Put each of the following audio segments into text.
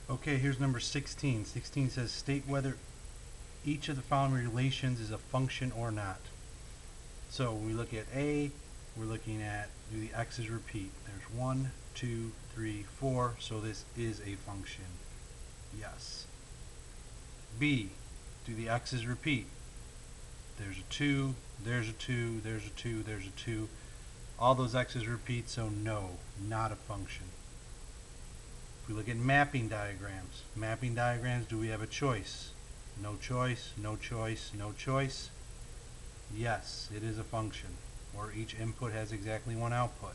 Okay, here's number 16. 16 says state whether each of the following relations is a function or not. So when we look at A, we're looking at do the x's repeat. There's 1, 2, 3, 4, so this is a function. Yes. B, do the x's repeat. There's a 2, there's a 2, there's a 2, there's a 2. All those x's repeat, so no, not a function. If we look at mapping diagrams, do we have a choice? No choice, no choice, no choice. Yes, it is a function, or each input has exactly one output.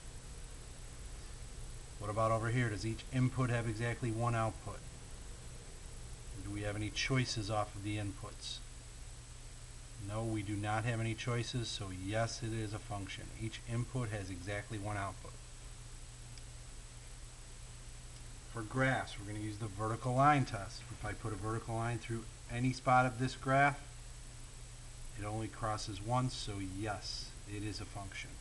What about over here? Does each input have exactly one output? Do we have any choices off of the inputs? No, we do not have any choices, so yes, it is a function. Each input has exactly one output. For graphs, we're going to use the vertical line test. If I put a vertical line through any spot of this graph, it only crosses once, so yes, it is a function.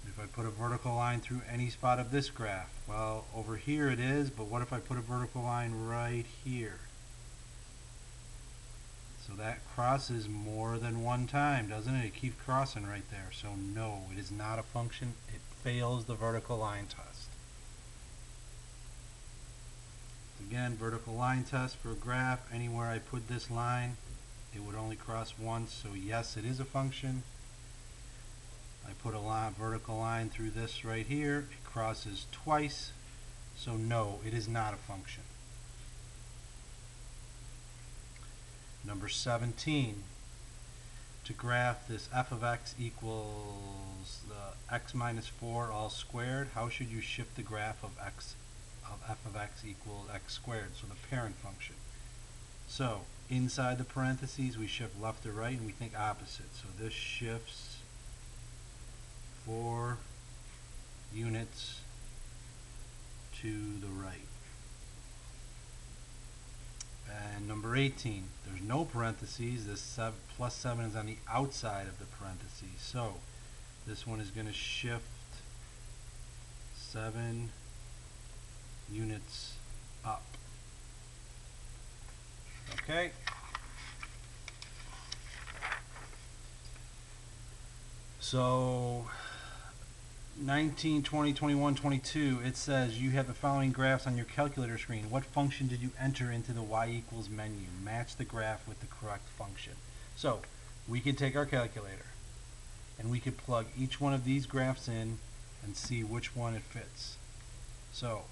If I put a vertical line through any spot of this graph, well, over here it is, but what if I put a vertical line right here? So that crosses more than one time, doesn't it? It keeps crossing right there. So no, it is not a function. It fails the vertical line test. Again, vertical line test for a graph. Anywhere I put this line, it would only cross once. So yes, it is a function. I put a vertical line through this right here. It crosses twice. So no, it is not a function. Number 17, to graph this f of x equals the x minus 4 all squared, how should you shift the graph of f of x equals x squared, so the parent function? So inside the parentheses we shift left to right and we think opposite. So this shifts 4 units to the right. And number 18, there's no parentheses. This plus 7 is on the outside of the parentheses. So this one is going to shift 7 units up. Okay? So 19, 20, 21, 22, it says you have the following graphs on your calculator screen. What function did you enter into the y equals menu? Match the graph with the correct function. So we could take our calculator and we could plug each one of these graphs in and see which one it fits. So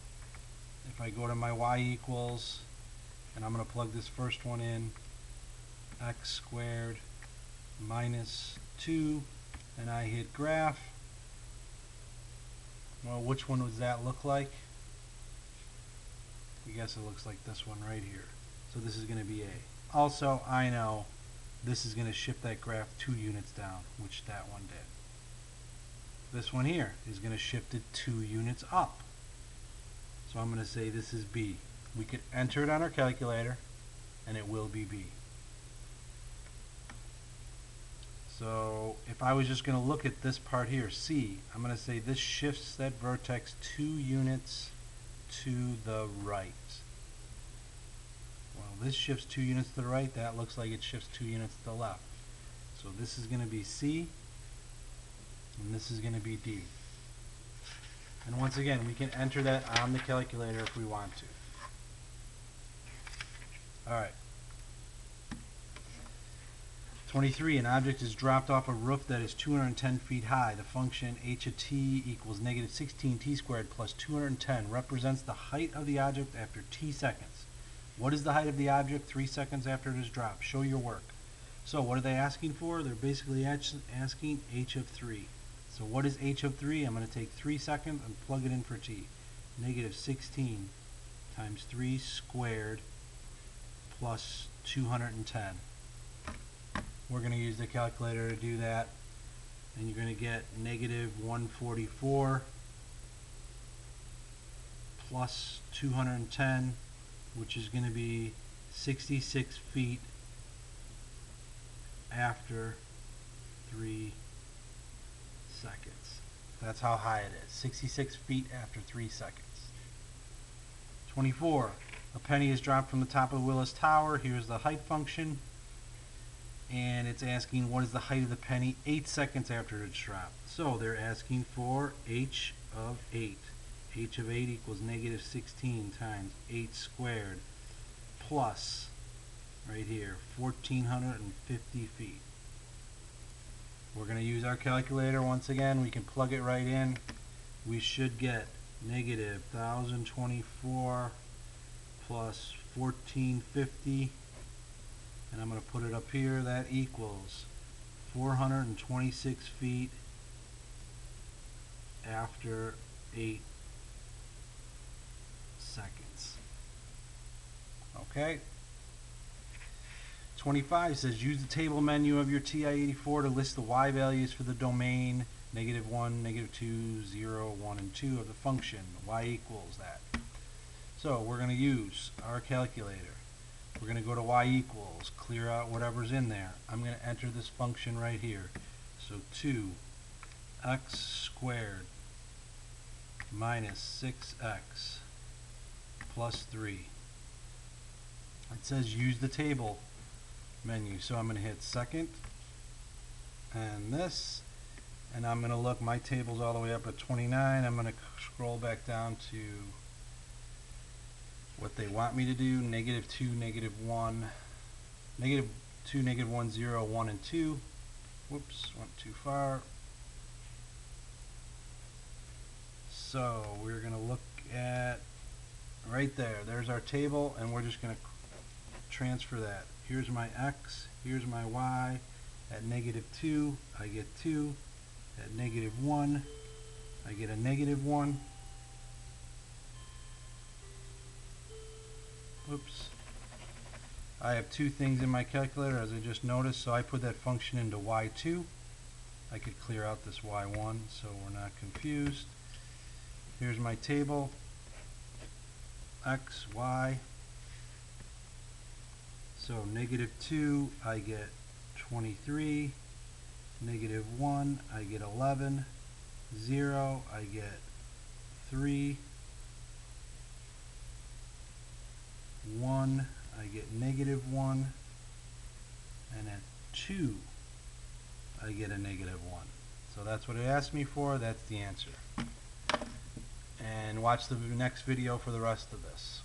if I go to my y equals, and I'm going to plug this first one in, x squared minus 2, and I hit graph. Well, which one does that look like? I guess it looks like this one right here. So this is going to be A. Also, I know this is going to shift that graph 2 units down, which that one did. This one here is going to shift it 2 units up. So I'm going to say this is B. We could enter it on our calculator, and it will be B. So if I was just going to look at this part here, C, I'm going to say this shifts that vertex 2 units to the right. Well, this shifts 2 units to the right. That looks like it shifts 2 units to the left. So this is going to be C, and this is going to be D. And once again, we can enter that on the calculator if we want to. All right. 23, an object is dropped off a roof that is 210 feet high. The function h of t equals negative 16 t squared plus 210 represents the height of the object after t seconds. What is the height of the object 3 seconds after it is dropped? Show your work. So what are they asking for? They're basically asking h of 3. So what is h of 3? I'm going to take 3 seconds and plug it in for t. Negative 16 times 3 squared plus 210. We're going to use the calculator to do that, and you're going to get negative 144 plus 210, which is going to be 66 feet after 3 seconds. That's how high it is, 66 feet after 3 seconds. 24. A penny is dropped from the top of Willis Tower. Here's the height function. And it's asking what is the height of the penny 8 seconds after it's dropped. So they're asking for h of 8. h of 8 equals negative 16 times 8 squared plus, right here, 1,450 feet. We're going to use our calculator once again. We can plug it right in. We should get negative 1,024 plus 1,450, and I'm going to put it up here. That equals 426 feet after 8 seconds. Okay. 25 says use the table menu of your TI-84 to list the y values for the domain negative 1, negative 2, 0, 1, and 2 of the function. Y equals that. So we're going to use our calculator. We're going to go to y equals, clear out whatever's in there. I'm going to enter this function right here. So 2x squared minus 6x plus 3. It says use the table menu. So I'm going to hit second and this, and I'm going to look, my table's all the way up at 29. I'm going to scroll back down to what they want me to do, negative 2, negative 1, negative 2, negative 1, 0, 1, and 2. Whoops, went too far. So we're going to look at right there. There's our table, and we're just going to transfer that. Here's my x, here's my y. At negative 2, I get 2. At negative 1, I get a negative 1. Oops. I have two things in my calculator, as I just noticed, so I put that function into y2. I could clear out this y1 so we're not confused. Here's my table, x, y. So negative 2, I get 23. Negative 1, I get 11. 0, I get 3. 1, I get negative 1. And at 2, I get a negative 1. So that's what it asked me for. That's the answer. And watch the next video for the rest of this.